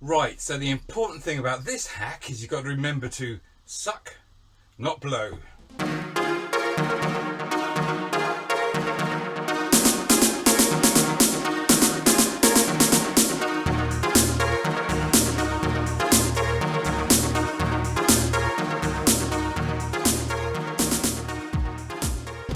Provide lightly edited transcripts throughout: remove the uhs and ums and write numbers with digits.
Right, so the important thing about this hack is you've got to remember to suck, not blow.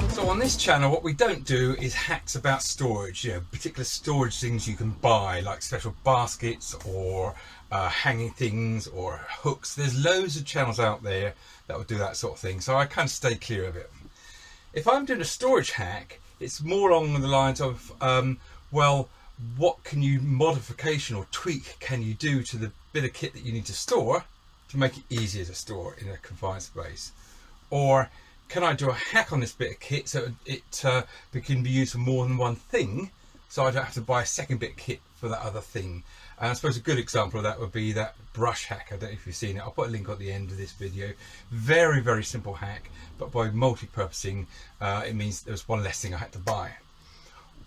So on this channel what we don't do is hacks about storage, particular storage things you can buy, like special baskets or hanging things or hooks. There's loads of channels out there that will do that sort of thing, so I kind of stay clear of it. If I'm doing a storage hack, it's more along the lines of, well, what can you modification or tweak can you do to the bit of kit that you need to store to make it easier to store in a confined space? Or can I do a hack on this bit of kit so it can be used for more than one thing, so I don't have to buy a second bit of kit for that other thing? And I suppose a good example of that would be that brush hack. I don't know if you've seen it. I'll put a link at the end of this video. Very, very simple hack, but by multi-purposing, it means there's one less thing I had to buy.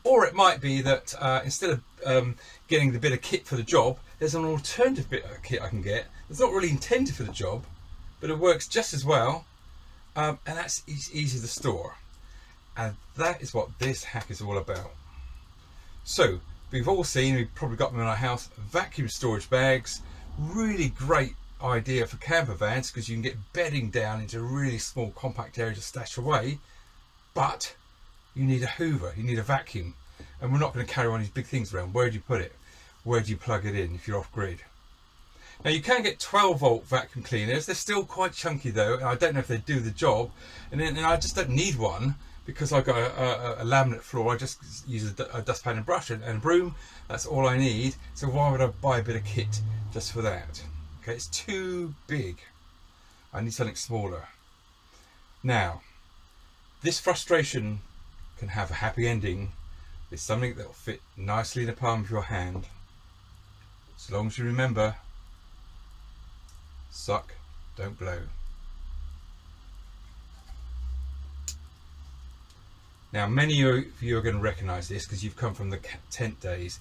Or it might be that instead of getting the bit of kit for the job, there's an alternative bit of kit I can get that's not really intended for the job, but it works just as well. And that's easy to store, and that is what this hack is all about. So we've all seen, we've probably got them in our house, vacuum storage bags. Really great idea for camper vans because you can get bedding down into a really small compact area to stash away, but you need a hoover, you need a vacuum, and we're not going to carry one of these big things around. Where do you put it? Where do you plug it in if you're off grid? Now you can get 12-volt vacuum cleaners. They're still quite chunky though, and I don't know if they do the job. And then I just don't need one because I've got a laminate floor. I just use a dustpan and brush and a broom. That's all I need. So why would I buy a bit of kit just for that? Okay, it's too big. I need something smaller. Now, this frustration can have a happy ending with something that will fit nicely in the palm of your hand. As long as you remember, suck, don't blow. Now many of you are going to recognise this because you've come from the tent days.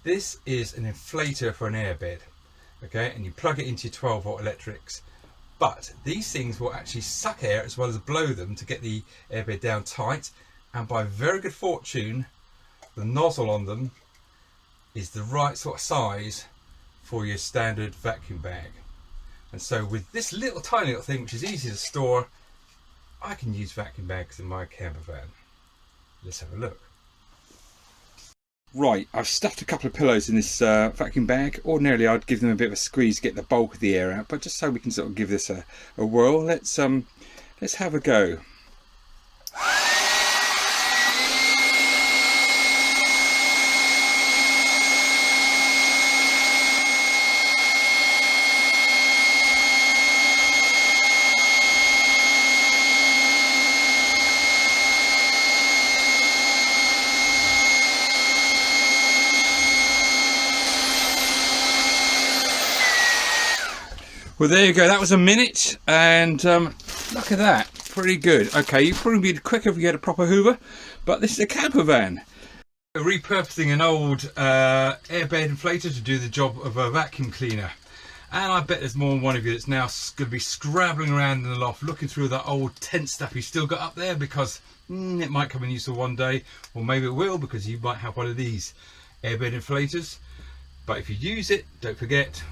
This is an inflator for an airbed, okay, and you plug it into your 12-volt electrics, but these things will actually suck air as well as blow them to get the airbed down tight, and by very good fortune the nozzle on them is the right sort of size for your standard vacuum bag. And so with this tiny little thing, which is easy to store, I can use vacuum bags in my camper van. Let's have a look. Right, I've stuffed a couple of pillows in this vacuum bag. Ordinarily I'd give them a bit of a squeeze to get the bulk of the air out, but just so we can sort of give this a whirl, let's have a go. Well, there you go. That was a minute, and look at that. Pretty good. Okay, you'd probably be quicker if you had a proper hoover, but this is a camper van. Repurposing an old airbed inflator to do the job of a vacuum cleaner. And I bet there's more than one of you that's now going to be scrabbling around in the loft looking through that old tent stuff you still got up there, because it might come in useful one day, or maybe it will because you might have one of these airbed inflators. But if you use it, don't forget,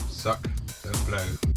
suck, don't blow.